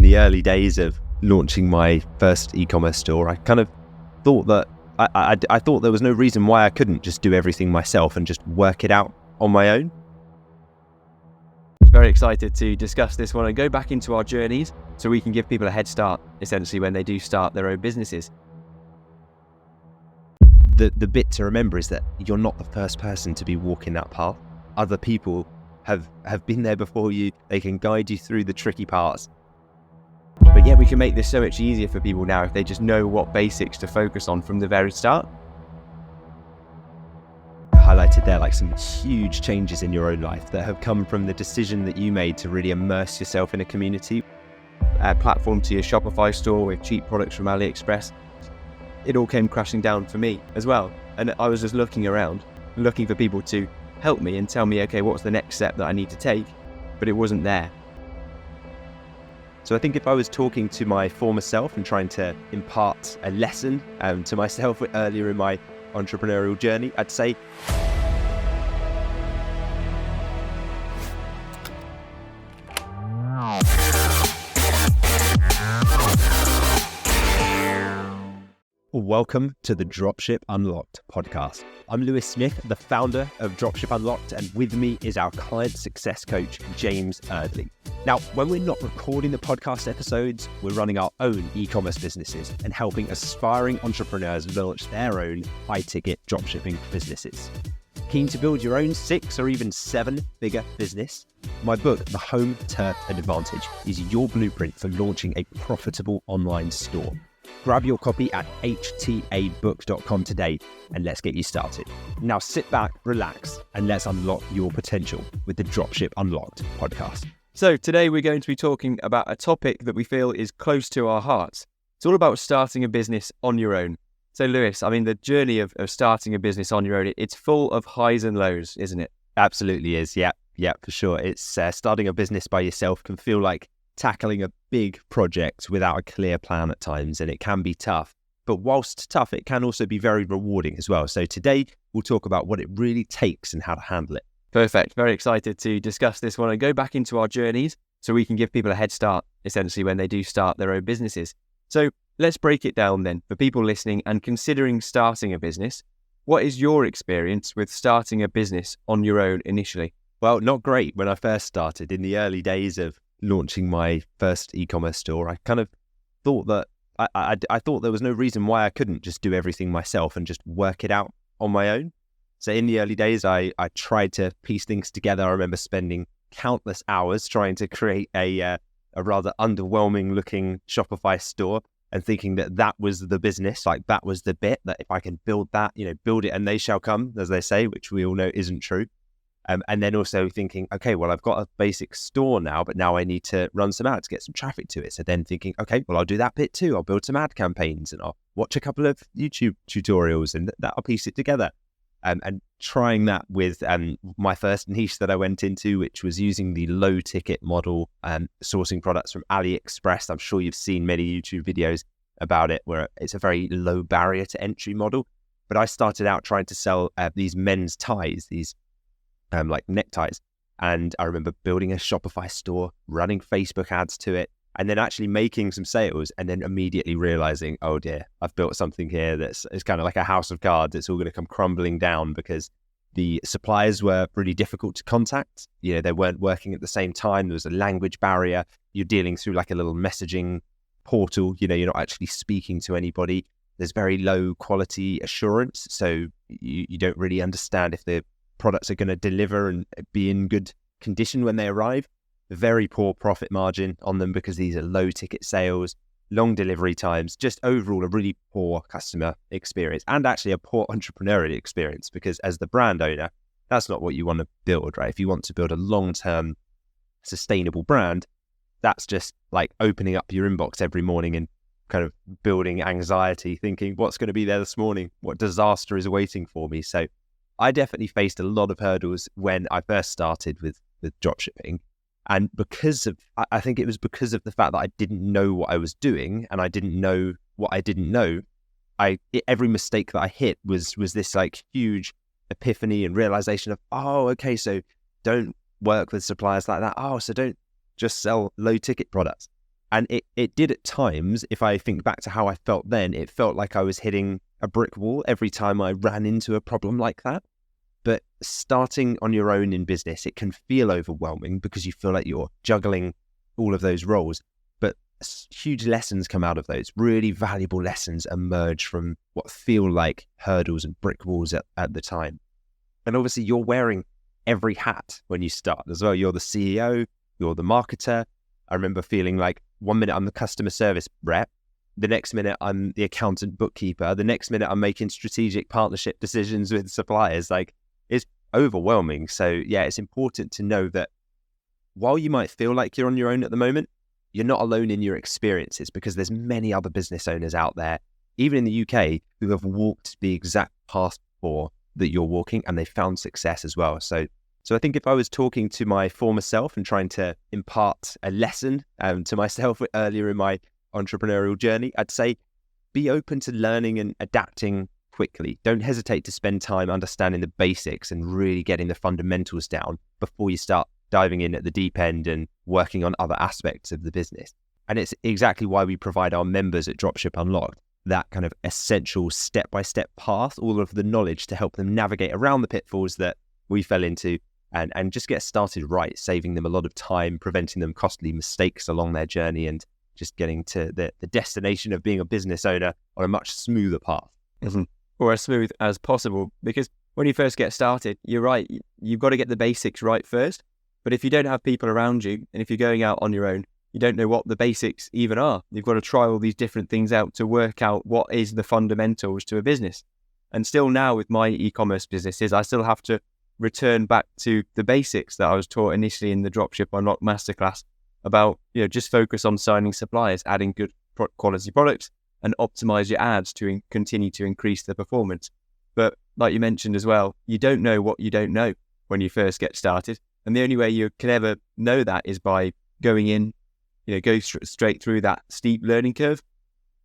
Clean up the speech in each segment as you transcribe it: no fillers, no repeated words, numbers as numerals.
the early days of launching my first e-commerce store, I kind of thought that I thought there was no reason why I couldn't just do everything myself and just work it out on my own. Very excited to discuss this one and go back into our journeys so we can give people a head start, essentially, when they do start their own businesses. The bit to remember is that you're not the first person to be walking that path. Other people have been there before you. They can guide you through the tricky parts. But yeah, we can make this so much easier for people now if they just know what basics to focus on from the very start. Highlighted there like some huge changes in your own life that have come from the decision that you made to really immerse yourself in a community. A platform to your Shopify store with cheap products from AliExpress. It all came crashing down for me as well. And I was just looking around, looking for people to help me and tell me, okay, what's the next step that I need to take? But it wasn't there. So I think if I was talking to my former self and trying to impart a lesson to myself earlier in my entrepreneurial journey, I'd say, welcome to the Dropship Unlocked podcast. I'm Lewis Smith, the founder of Dropship Unlocked, and with me is our client success coach, James Eardley. Now, when we're not recording the podcast episodes, we're running our own e-commerce businesses and helping aspiring entrepreneurs launch their own high-ticket dropshipping businesses. Keen to build your own 6 or even 7-figure business? My book, The Home Turf Advantage, is your blueprint for launching a profitable online store. Grab your copy at htabook.com today and let's get you started. Now sit back, relax, and let's unlock your potential with the Dropship Unlocked podcast. So today we're going to be talking about a topic that we feel is close to our hearts. It's all about starting a business on your own. So Lewis, I mean, the journey of starting a business on your own, it's full of highs and lows, isn't it? Absolutely is. Yeah, for sure. It's starting a business by yourself can feel like tackling a big project without a clear plan at times, and it can be tough. But whilst tough, it can also be very rewarding as well. So today we'll talk about what it really takes and how to handle it. Perfect. Very excited to discuss this one and go back into our journeys so we can give people a head start, essentially, when they do start their own businesses. So let's break it down then for people listening and considering starting a business. What is your experience with starting a business on your own initially? Well, not great. When I first started in the early days of launching my first e-commerce store, I kind of thought that I thought there was no reason why I couldn't just do everything myself and just work it out on my own. So in the early days, I tried to piece things together. I remember spending countless hours trying to create a rather underwhelming looking Shopify store and thinking that was the business, like that was the bit that if I can build that, build it and they shall come, as they say, which we all know isn't true. And then also thinking, okay, well, I've got a basic store now, but now I need to run some ads, get some traffic to it. So then thinking, okay, well, I'll do that bit too. I'll build some ad campaigns and I'll watch a couple of YouTube tutorials and that'll piece it together. And trying that with my first niche that I went into, which was using the low ticket model and sourcing products from AliExpress. I'm sure you've seen many YouTube videos about it, where it's a very low barrier to entry model. But I started out trying to sell these men's ties, these like neckties. And I remember building a Shopify store, running Facebook ads to it, and then actually making some sales and then immediately realizing, oh dear, I've built something here it's kind of like a house of cards. It's all going to come crumbling down because the suppliers were really difficult to contact. They weren't working at the same time. There was a language barrier. You're dealing through like a little messaging portal. You're not actually speaking to anybody. There's very low quality assurance. So you don't really understand if the products are going to deliver and be in good condition when they arrive. Very poor profit margin on them because these are low ticket sales, long delivery times, just overall a really poor customer experience and actually a poor entrepreneurial experience, because as the brand owner, that's not what you want to build, right? If you want to build a long-term sustainable brand, that's just like opening up your inbox every morning and kind of building anxiety, thinking what's going to be there this morning? What disaster is awaiting for me? So I definitely faced a lot of hurdles when I first started with dropshipping. And I think it was because of the fact that I didn't know what I was doing and I didn't know what I didn't know. Every mistake that I hit was this like huge epiphany and realization of, oh, okay, so don't work with suppliers like that. Oh, so don't just sell low ticket products. And it did at times, if I think back to how I felt then, it felt like I was hitting a brick wall every time I ran into a problem like that. But starting on your own in business, it can feel overwhelming because you feel like you're juggling all of those roles. But huge lessons come out of those. Really valuable lessons emerge from what feel like hurdles and brick walls at the time. And obviously you're wearing every hat when you start as well. You're the CEO, you're the marketer. I remember feeling like 1 minute I'm the customer service rep, the next minute I'm the accountant bookkeeper, the next minute I'm making strategic partnership decisions with suppliers. Like, it's overwhelming. So yeah, it's important to know that while you might feel like you're on your own at the moment, you're not alone in your experiences, because there's many other business owners out there, even in the UK, who have walked the exact path before that you're walking, and they found success as well. So I think if I was talking to my former self and trying to impart a lesson to myself earlier in my entrepreneurial journey, I'd say be open to learning and adapting quickly. Don't hesitate to spend time understanding the basics and really getting the fundamentals down before you start diving in at the deep end and working on other aspects of the business. And it's exactly why we provide our members at Dropship Unlocked that kind of essential step-by-step path, all of the knowledge to help them navigate around the pitfalls that we fell into and just get started right, saving them a lot of time, preventing them costly mistakes along their journey, and just getting to the destination of being a business owner on a much smoother path. Mm-hmm. Or as smooth as possible. Because when you first get started, you're right, you've got to get the basics right first. But if you don't have people around you, and if you're going out on your own, you don't know what the basics even are. You've got to try all these different things out to work out what is the fundamentals to a business. And still now with my e-commerce businesses, I still have to return back to the basics that I was taught initially in the Dropship Unlocked Masterclass about, just focus on signing suppliers, adding good quality products, and optimize your ads to continue to increase the performance. But like you mentioned as well, you don't know what you don't know when you first get started. And the only way you can ever know that is by going in, go straight through that steep learning curve,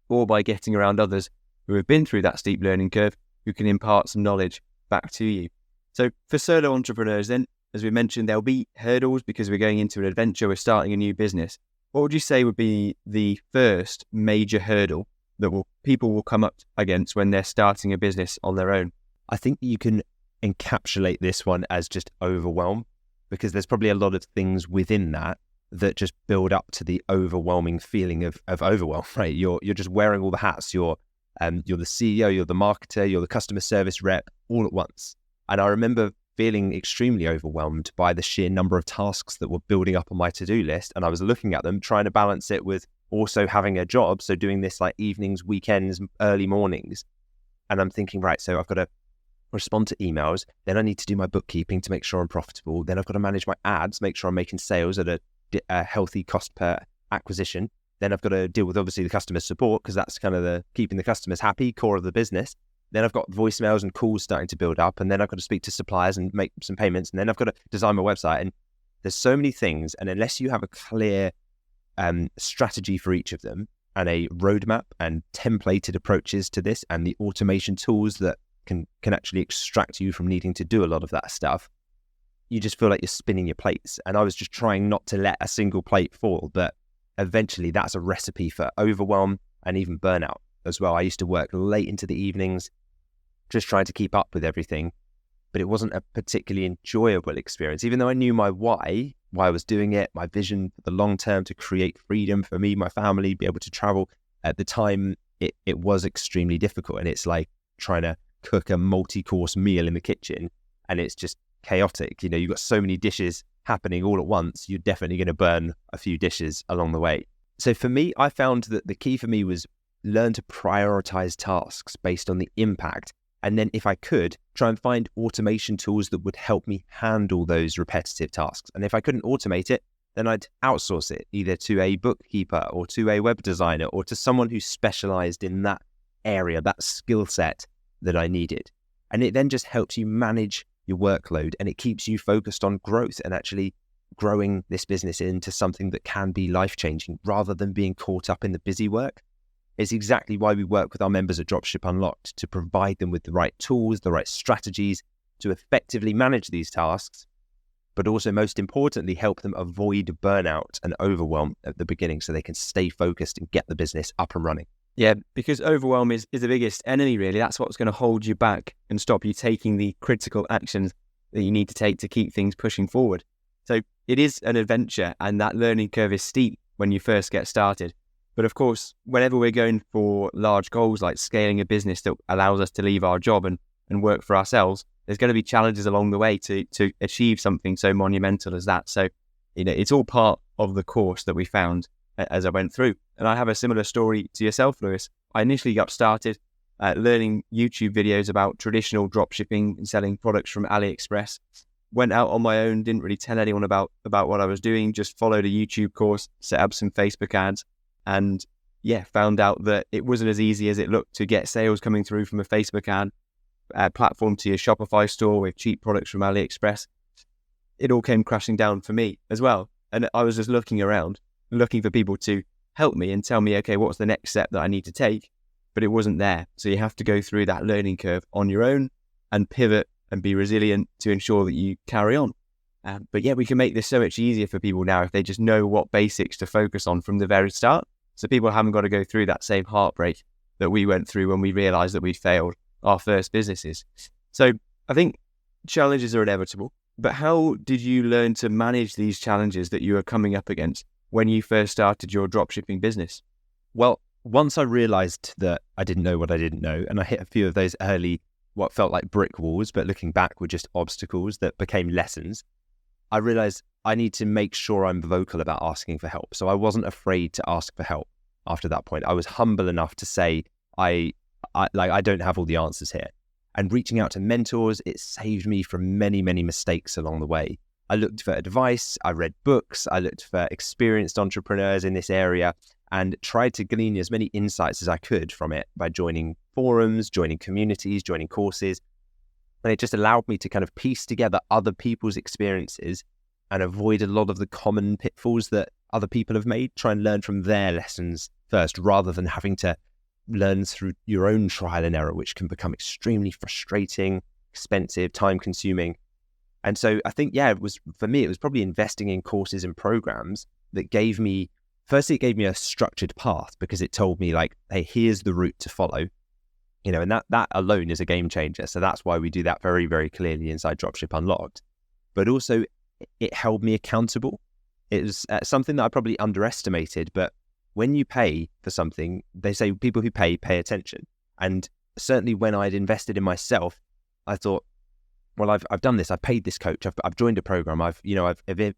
or by getting around others who have been through that steep learning curve, who can impart some knowledge back to you. So for solo entrepreneurs then, as we mentioned, there'll be hurdles because we're going into an adventure, we're starting a new business. What would you say would be the first major hurdle that people will come up against when they're starting a business on their own? I think you can encapsulate this one as just overwhelm, because there's probably a lot of things within that just build up to the overwhelming feeling of overwhelm, right? You're just wearing all the hats. You're the CEO, you're the marketer, you're the customer service rep all at once. And I remember feeling extremely overwhelmed by the sheer number of tasks that were building up on my to-do list. And I was looking at them, trying to balance it with also having a job. So doing this like evenings, weekends, early mornings. And I'm thinking, right, so I've got to respond to emails. Then I need to do my bookkeeping to make sure I'm profitable. Then I've got to manage my ads, make sure I'm making sales at a healthy cost per acquisition. Then I've got to deal with obviously the customer support, because that's kind of the keeping the customers happy, core of the business. Then I've got voicemails and calls starting to build up. And then I've got to speak to suppliers and make some payments. And then I've got to design my website. And there's so many things. And unless you have a clear strategy for each of them, and a roadmap and templated approaches to this, and the automation tools that can actually extract you from needing to do a lot of that stuff, you just feel like you're spinning your plates. And I was just trying not to let a single plate fall. But eventually that's a recipe for overwhelm and even burnout as well. I used to work late into the evenings, just trying to keep up with everything. But it wasn't a particularly enjoyable experience, even though I knew my why I was doing it, my vision for the long term to create freedom for me, my family, be able to travel. At the time, it was extremely difficult. And it's like trying to cook a multi-course meal in the kitchen, and it's just chaotic. You've got so many dishes happening all at once, you're definitely going to burn a few dishes along the way. So for me, I found that the key for me was learn to prioritize tasks based on the impact. And then if I could, try and find automation tools that would help me handle those repetitive tasks. And if I couldn't automate it, then I'd outsource it either to a bookkeeper or to a web designer or to someone who specialized in that area, that skill set that I needed. And it then just helps you manage your workload, and it keeps you focused on growth and actually growing this business into something that can be life-changing rather than being caught up in the busy work. It's exactly why we work with our members at Dropship Unlocked, to provide them with the right tools, the right strategies to effectively manage these tasks, but also most importantly, help them avoid burnout and overwhelm at the beginning so they can stay focused and get the business up and running. Yeah, because overwhelm is the biggest enemy, really. That's what's going to hold you back and stop you taking the critical actions that you need to take to keep things pushing forward. So it is an adventure, and that learning curve is steep when you first get started. But of course, whenever we're going for large goals like scaling a business that allows us to leave our job and work for ourselves, there's going to be challenges along the way to achieve something so monumental as that. So, it's all part of the course that we found as I went through. And I have a similar story to yourself, Lewis. I initially got started learning YouTube videos about traditional dropshipping and selling products from AliExpress. Went out on my own, didn't really tell anyone about what I was doing, just followed a YouTube course, set up some Facebook ads, and found out that it wasn't as easy as it looked to get sales coming through from a Facebook ad platform to your Shopify store with cheap products from AliExpress. It all came crashing down for me as well. And I was just looking around, looking for people to help me and tell me, okay, what's the next step that I need to take? But it wasn't there. So you have to go through that learning curve on your own and pivot and be resilient to ensure that you carry on. But we can make this so much easier for people now if they just know what basics to focus on from the very start. So people haven't got to go through that same heartbreak that we went through when we realized that we failed our first businesses. So I think challenges are inevitable, but how did you learn to manage these challenges that you were coming up against when you first started your dropshipping business? Well, once I realized that I didn't know what I didn't know, and I hit a few of those early, what felt like brick walls, but looking back were just obstacles that became lessons, I realized I need to make sure I'm vocal about asking for help. So I wasn't afraid to ask for help after that point. I was humble enough to say, I don't have all the answers here. And reaching out to mentors, it saved me from many, many mistakes along the way. I looked for advice, I read books, I looked for experienced entrepreneurs in this area and tried to glean as many insights as I could from it by joining forums, joining communities, joining courses. And it just allowed me to kind of piece together other people's experiences and avoid a lot of the common pitfalls that other people have made, try and learn from their lessons first, rather than having to learn through your own trial and error, which can become extremely frustrating, expensive, time consuming. And so I think, it was probably investing in courses and programs that gave me a structured path, because it told me like, hey, here's the route to follow, and that alone is a game changer. So that's why we do that very, very clearly inside Dropship Unlocked. But also it held me accountable. It was something that I probably underestimated, but when you pay for something, they say people who pay attention. And certainly when I'd invested in myself, I thought, well, I've done this. I've paid this coach. I've joined a program. I've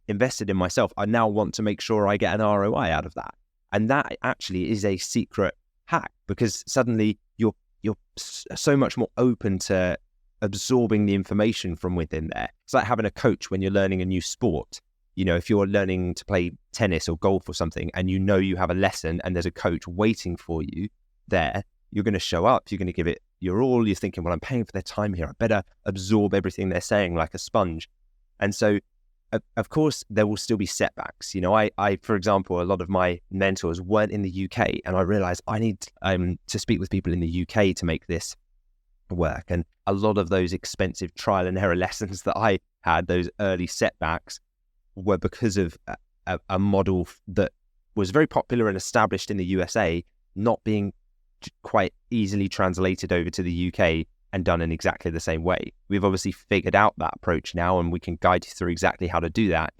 invested in myself. I now want to make sure I get an ROI out of that. And that actually is a secret hack, because suddenly you're so much more open to absorbing the information from within there. It's like having a coach when you're learning a new sport. If you're learning to play tennis or golf or something, and you have a lesson and there's a coach waiting for you there, you're going to show up, you're going to give it your all. You're thinking, well, I'm paying for their time here. I better absorb everything they're saying like a sponge. And so, of course, there will still be setbacks. I, for example, a lot of my mentors weren't in the UK, and I realized I need to speak with people in the UK to make this work. And a lot of those expensive trial and error lessons that I had, those early setbacks, were because of a model that was very popular and established in the USA, not being quite easily translated over to the UK and done in exactly the same way. We've obviously figured out that approach now, and we can guide you through exactly how to do that.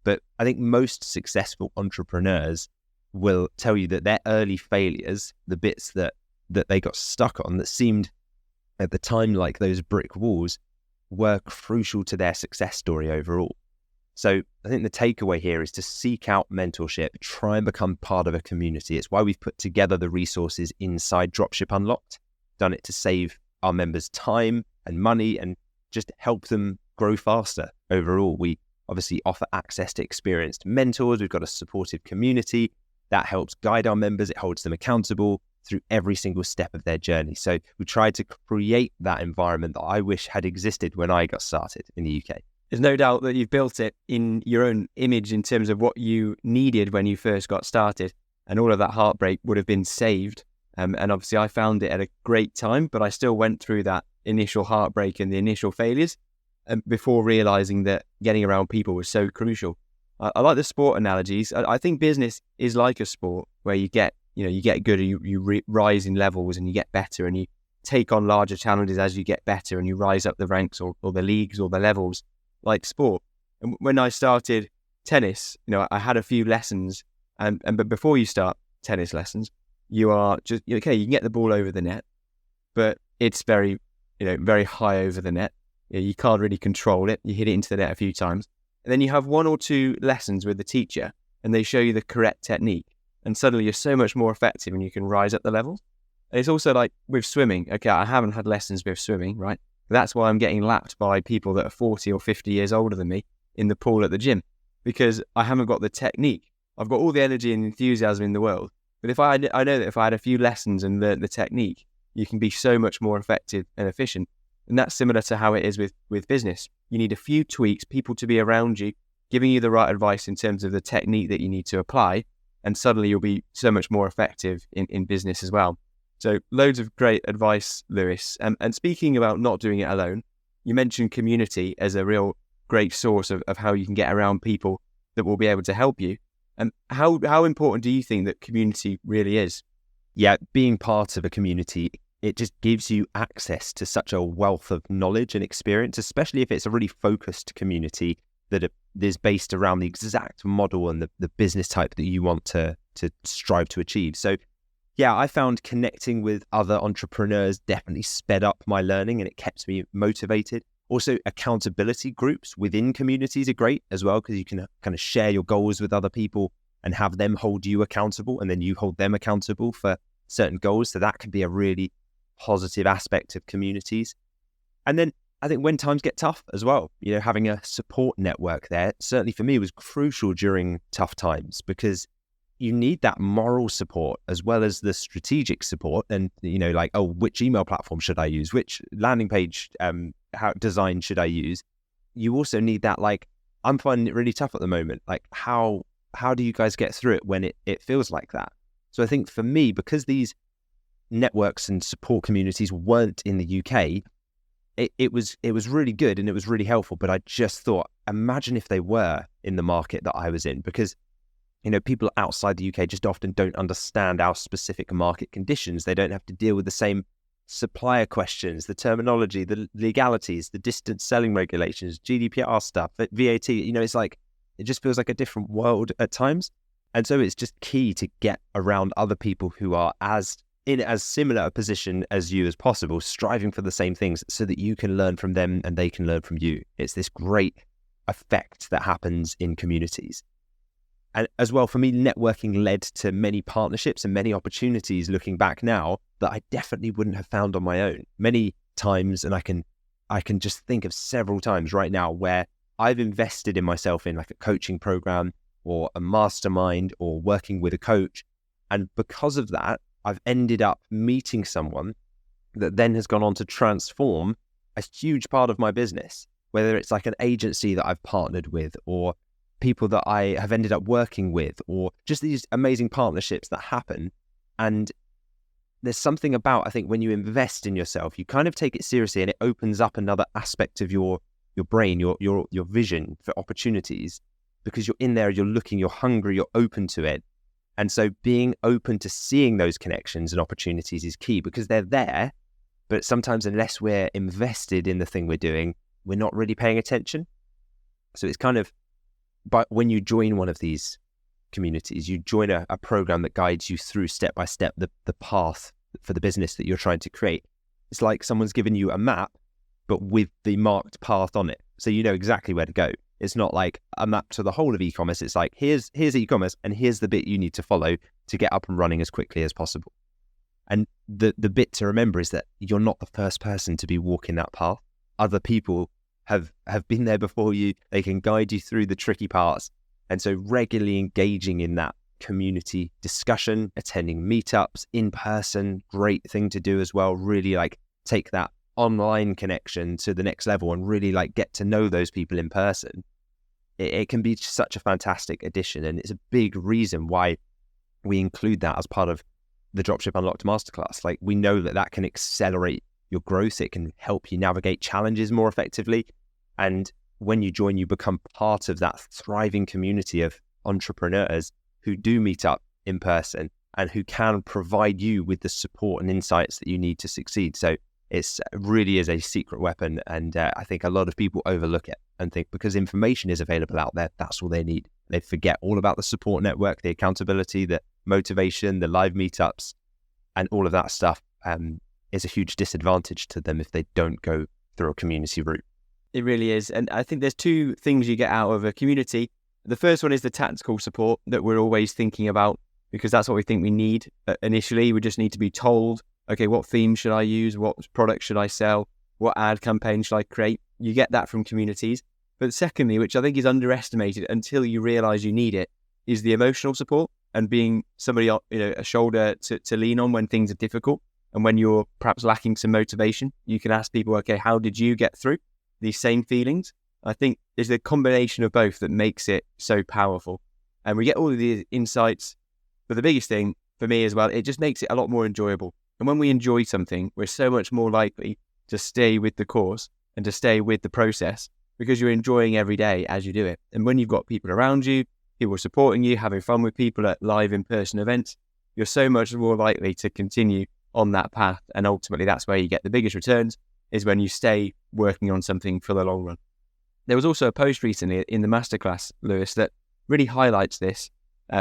But I think most successful entrepreneurs will tell you that their early failures, the bits that they got stuck on that seemed at the time like those brick walls, were crucial to their success story overall. So I think the takeaway here is to seek out mentorship, try and become part of a community. It's why we've put together the resources inside Dropship Unlocked, done it to save our members time and money and just help them grow faster overall. We obviously offer access to experienced mentors. We've got a supportive community that helps guide our members. It holds them accountable through every single step of their journey. So we tried to create that environment that I wish had existed when I got started in the UK. There's no doubt that you've built it in your own image in terms of what you needed when you first got started, and all of that heartbreak would have been saved. And obviously I found it at a great time, but I still went through that initial heartbreak and the initial failures. and before realizing that getting around people was so crucial. I like the sport analogies. I think business is like a sport where you get good, and you rise in levels, and you get better, and you take on larger challenges as you get better, and you rise up the ranks or the leagues or the levels like sport. And when I started tennis, I had a few lessons, but before you start tennis lessons, you are just, okay, you can get the ball over the net, but it's very high over the net. You can't really control it. You hit it into the net a few times. And then you have 1 or 2 lessons with the teacher, and they show you the correct technique. And suddenly you're so much more effective, and you can rise up the levels. And it's also like with swimming. Okay, I haven't had lessons with swimming, right? That's why I'm getting lapped by people that are 40 or 50 years older than me in the pool at the gym, because I haven't got the technique. I've got all the energy and enthusiasm in the world. But I know that if I had a few lessons and learned the technique, you can be so much more effective and efficient. And that's similar to how it is with business. You need a few tweaks, people to be around you, giving you the right advice in terms of the technique that you need to apply, and suddenly you'll be so much more effective in business as well. So loads of great advice, Lewis. And speaking about not doing it alone, you mentioned community as a real great source of how you can get around people that will be able to help you. And how important do you think that community really is? Yeah, being part of a community, it just gives you access to such a wealth of knowledge and experience, especially if it's a really focused community that is based around the exact model and the business type that you want to strive to achieve. So yeah, I found connecting with other entrepreneurs definitely sped up my learning, and it kept me motivated. Also, accountability groups within communities are great as well, because you can kind of share your goals with other people and have them hold you accountable, and then you hold them accountable for certain goals. So that can be a really positive aspect of communities. And then I think when times get tough as well, having a support network there, certainly for me, was crucial during tough times, because you need that moral support as well as the strategic support. And, which email platform should I use? Which landing page design should I use? You also need that, I'm finding it really tough at the moment. How do you guys get through it when it feels like that? So I think for me, because these networks and support communities weren't in the UK, it was really good and it was really helpful. But I just thought, imagine if they were in the market that I was in, because people outside the UK just often don't understand our specific market conditions. They don't have to deal with the same supplier questions, the terminology, the legalities, the distance selling regulations, GDPR stuff, VAT. It's it just feels like a different world at times. And so it's just key to get around other people who are in as similar a position as you as possible, striving for the same things, so that you can learn from them and they can learn from you. It's this great effect that happens in communities. And as well, for me, networking led to many partnerships and many opportunities looking back now that I definitely wouldn't have found on my own. Many times, and I can just think of several times right now where I've invested in myself in a coaching program or a mastermind or working with a coach. And because of that, I've ended up meeting someone that then has gone on to transform a huge part of my business, whether it's an agency that I've partnered with, or people that I have ended up working with, or just these amazing partnerships that happen. And there's something about, I think, when you invest in yourself, you kind of take it seriously, and it opens up another aspect of your brain, your vision for opportunities, because you're in there, you're looking, you're hungry, you're open to it. And so being open to seeing those connections and opportunities is key, because they're there, but sometimes unless we're invested in the thing we're doing, we're not really paying attention. So it's kind of, but when you join one of these communities, you join a program that guides you through step by step the path for the business that you're trying to create. It's like someone's given you a map, but with the marked path on it, so you know exactly where to go. It's not like a map to the whole of e-commerce. It's like, here's e-commerce, and here's the bit you need to follow to get up and running as quickly as possible. And the bit to remember is that you're not the first person to be walking that path. Other people have been there before you. They can guide you through the tricky parts. And so regularly engaging in that community discussion, attending meetups in person, great thing to do as well. Really take that online connection to the next level and really get to know those people in person. It can be such a fantastic addition, and it's a big reason why we include that as part of the Dropship Unlocked Masterclass. We know that can accelerate your growth. It can help you navigate challenges more effectively. And when you join, you become part of that thriving community of entrepreneurs who do meet up in person and who can provide you with the support and insights that you need to succeed. So it really is a secret weapon. And I think a lot of people overlook it and think because information is available out there, that's all they need. They forget all about the support network, the accountability, the motivation, the live meetups, and all of that stuff is a huge disadvantage to them if they don't go through a community route. It really is. And I think there's two things you get out of a community. The first one is the tactical support that we're always thinking about, because that's what we think we need initially. We just need to be told, okay, what theme should I use? What product should I sell? What ad campaign should I create? You get that from communities. But secondly, which I think is underestimated until you realize you need it, is the emotional support and being somebody, a shoulder to lean on when things are difficult. And when you're perhaps lacking some motivation, you can ask people, okay, how did you get through these same feelings? I think it's the combination of both that makes it so powerful. And we get all of these insights. But the biggest thing for me as well, it just makes it a lot more enjoyable. And when we enjoy something, we're so much more likely to stay with the course and to stay with the process because you're enjoying every day as you do it. And when you've got people around you, people supporting you, having fun with people at live in-person events, you're so much more likely to continue on that path. And ultimately, that's where you get the biggest returns, is when you stay working on something for the long run. There was also a post recently in the masterclass, Lewis, that really highlights this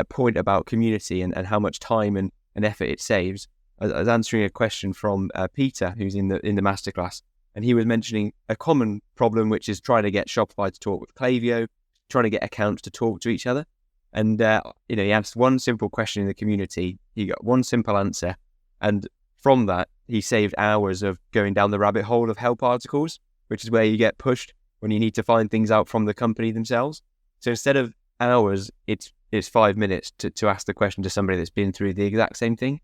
point about community and how much time and effort it saves. I was answering a question from Peter, who's in the masterclass, and he was mentioning a common problem, which is trying to get Shopify to talk with Klaviyo, trying to get accounts to talk to each other. And he asked one simple question in the community. He got one simple answer, and from that, he saved hours of going down the rabbit hole of help articles, which is where you get pushed when you need to find things out from the company themselves. So instead of hours, it's 5 minutes to ask the question to somebody that's been through the exact same thing.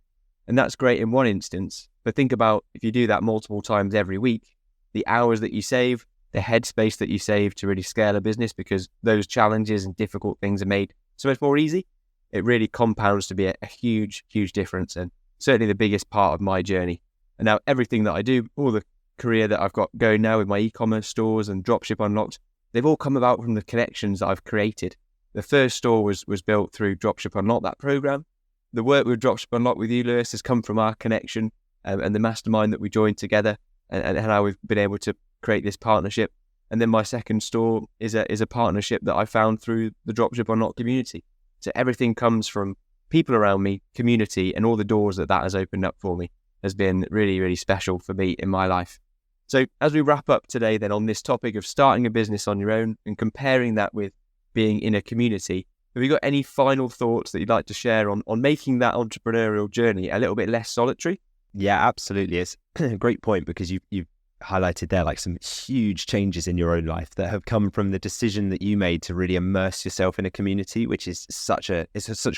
And that's great in one instance. But think about if you do that multiple times every week, the hours that you save, the headspace that you save to really scale a business, because those challenges and difficult things are made so much more easy. It really compounds to be a huge, huge difference, and certainly the biggest part of my journey. And now everything that I do, all the career that I've got going now with my e-commerce stores and Dropship Unlocked, they've all come about from the connections that I've created. The first store was built through Dropship Unlocked, that program. The work with Dropship Unlocked with you, Lewis, has come from our connection and the mastermind that we joined together and how we've been able to create this partnership. And then my second store is a partnership that I found through the Dropship Unlocked community. So everything comes from people around me, community, and all the doors that has opened up for me has been really, really special for me in my life. So as we wrap up today then on this topic of starting a business on your own and comparing that with being in a community, have you got any final thoughts that you'd like to share on making that entrepreneurial journey a little bit less solitary? Yeah, absolutely. It's a great point, because you've highlighted there like some huge changes in your own life that have come from the decision that you made to really immerse yourself in a community, which is such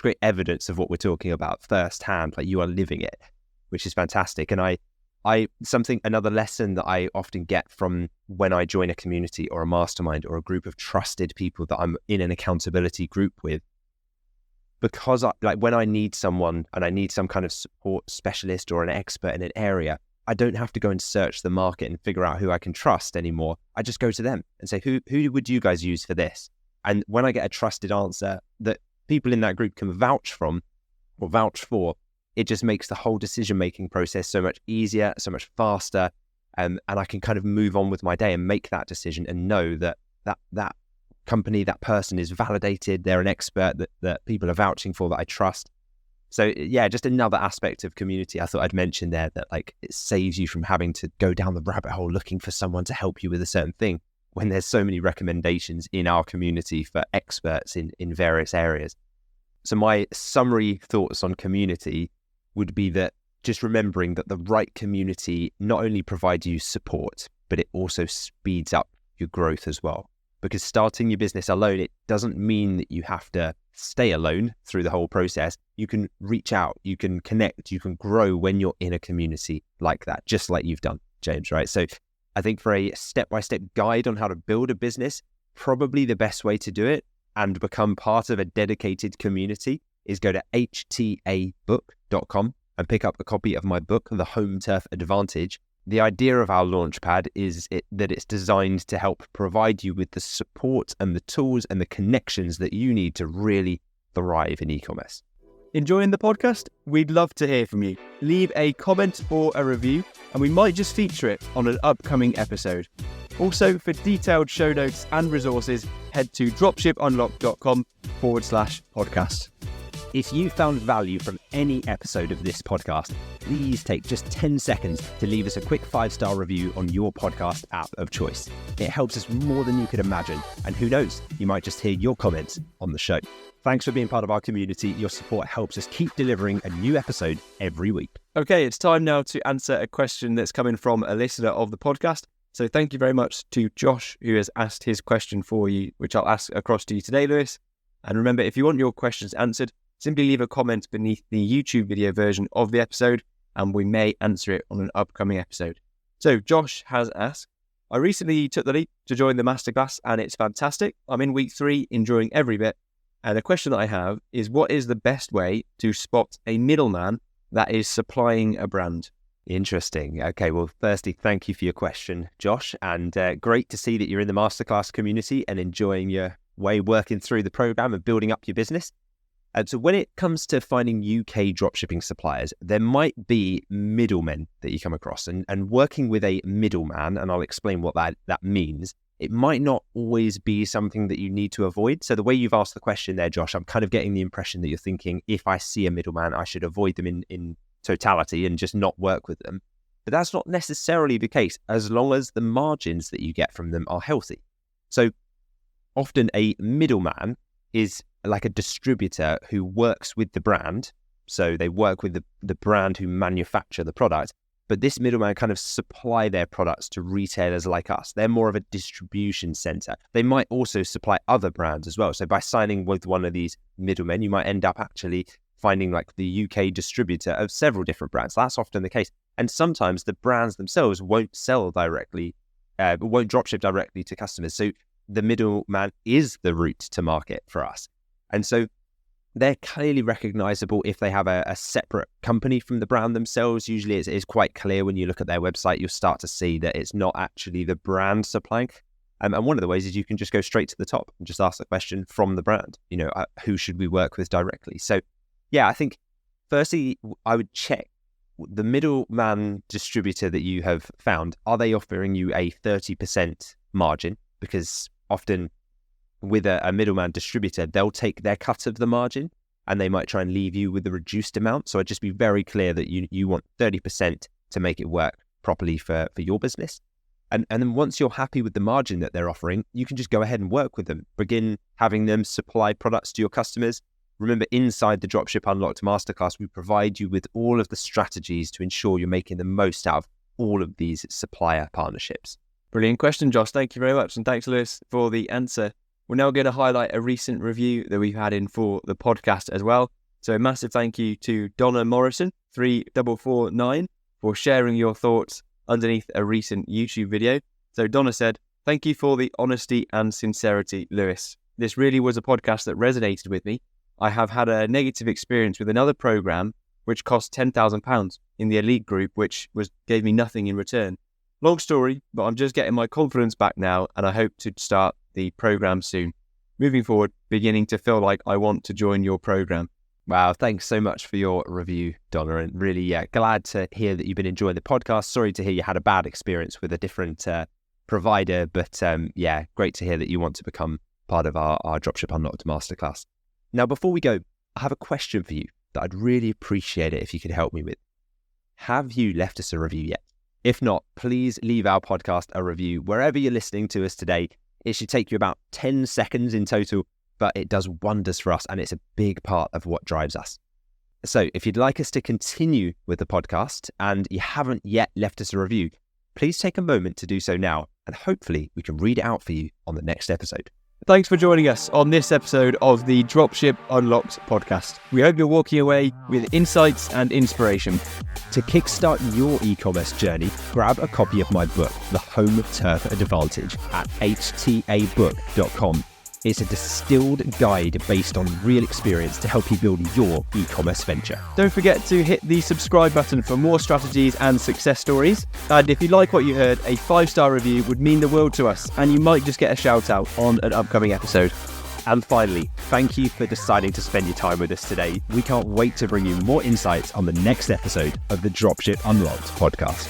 great evidence of what we're talking about firsthand. Like, you are living it, which is fantastic. And another lesson that I often get from when I join a community or a mastermind or a group of trusted people that I'm in an accountability group with, because when I need someone and I need some kind of support specialist or an expert in an area, I don't have to go and search the market and figure out who I can trust anymore. I just go to them and say, who would you guys use for this? And when I get a trusted answer that people in that group can vouch from or vouch for, it just makes the whole decision-making process so much easier, so much faster. And I can kind of move on with my day and make that decision and know that company, that person is validated, they're an expert that people are vouching for, that I trust. So yeah, just another aspect of community I thought I'd mention there, that like it saves you from having to go down the rabbit hole looking for someone to help you with a certain thing, when there's so many recommendations in our community for experts in various areas. So my summary thoughts on community would be that just remembering that the right community not only provides you support, but it also speeds up your growth as well. Because starting your business alone, it doesn't mean that you have to stay alone through the whole process. You can reach out, you can connect, you can grow when you're in a community like that, just like you've done, James, right? So I think for a step-by-step guide on how to build a business, probably the best way to do it and become part of a dedicated community is go to htabook.com and pick up a copy of my book, The Home Turf Advantage, The idea of our Launchpad is that it's designed to help provide you with the support and the tools and the connections that you need to really thrive in e-commerce. Enjoying the podcast? We'd love to hear from you. Leave a comment or a review, and we might just feature it on an upcoming episode. Also, for detailed show notes and resources, head to dropshipunlocked.com/podcast. If you found value from any episode of this podcast, please take just 10 seconds to leave us a quick 5-star review on your podcast app of choice. It helps us more than you could imagine, and who knows, you might just hear your comments on the show. Thanks for being part of our community. Your support helps us keep delivering a new episode every week. Okay, it's time now to answer a question that's coming from a listener of the podcast. So thank you very much to Josh, who has asked his question for you, which I'll ask across to you today, Lewis. And remember, if you want your questions answered, simply leave a comment beneath the YouTube video version of the episode, and we may answer it on an upcoming episode. So Josh has asked, I recently took the leap to join the masterclass, and it's fantastic. I'm in week 3, enjoying every bit. And the question that I have is, what is the best way to spot a middleman that is supplying a brand? Interesting. Okay, well, firstly, thank you for your question, Josh. And great to see that you're in the masterclass community and enjoying your way working through the program and building up your business. And so when it comes to finding UK dropshipping suppliers, there might be middlemen that you come across. And working with a middleman, and I'll explain what that means, it might not always be something that you need to avoid. So the way you've asked the question there, Josh, I'm kind of getting the impression that you're thinking, if I see a middleman, I should avoid them in totality and just not work with them. But that's not necessarily the case, as long as the margins that you get from them are healthy. So often a middleman is like a distributor who works with the brand. So they work with the brand who manufacture the product. But this middleman kind of supply their products to retailers like us. They're more of a distribution center. They might also supply other brands as well. So by signing with one of these middlemen, you might end up actually finding like the UK distributor of several different brands. That's often the case. And sometimes the brands themselves won't sell directly, won't dropship directly to customers. So the middleman is the route to market for us. And so they're clearly recognizable if they have a separate company from the brand themselves. Usually it's quite clear when you look at their website, you'll start to see that it's not actually the brand supplying. And one of the ways is you can just go straight to the top and just ask the question from the brand, who should we work with directly? So yeah, I think firstly, I would check the middleman distributor that you have found. Are they offering you a 30% margin? Because often with a middleman distributor, they'll take their cut of the margin and they might try and leave you with a reduced amount. So I'd just be very clear that you want 30% to make it work properly for your business. And then once you're happy with the margin that they're offering, you can just go ahead and work with them. Begin having them supply products to your customers. Remember, inside the Dropship Unlocked Masterclass, we provide you with all of the strategies to ensure you're making the most out of all of these supplier partnerships. Brilliant question, Josh. Thank you very much. And thanks, Lewis, for the answer. We're now going to highlight a recent review that we've had in for the podcast as well. So a massive thank you to Donna Morrison, 3449, for sharing your thoughts underneath a recent YouTube video. So Donna said, thank you for the honesty and sincerity, Lewis. This really was a podcast that resonated with me. I have had a negative experience with another program which cost £10,000 in the elite group, which gave me nothing in return. Long story, but I'm just getting my confidence back now, and I hope to start the program soon. Moving forward, beginning to feel like I want to join your program. Wow, thanks so much for your review, Donna, and really glad to hear that you've been enjoying the podcast. Sorry to hear you had a bad experience with a different provider, but great to hear that you want to become part of our Dropship Unlocked Masterclass. Now, before we go, I have a question for you that I'd really appreciate it if you could help me with. Have you left us a review yet? If not, please leave our podcast a review wherever you're listening to us today. It should take you about 10 seconds in total, but it does wonders for us and it's a big part of what drives us. So if you'd like us to continue with the podcast and you haven't yet left us a review, please take a moment to do so now and hopefully we can read it out for you on the next episode. Thanks for joining us on this episode of the Dropship Unlocked podcast. We hope you're walking away with insights and inspiration. To kickstart your e-commerce journey, grab a copy of my book, The Home Turf Advantage, at htabook.com. It's a distilled guide based on real experience to help you build your e-commerce venture. Don't forget to hit the subscribe button for more strategies and success stories. And if you like what you heard, a 5-star review would mean the world to us, and you might just get a shout out on an upcoming episode. And finally, thank you for deciding to spend your time with us today. We can't wait to bring you more insights on the next episode of the Dropship Unlocked podcast.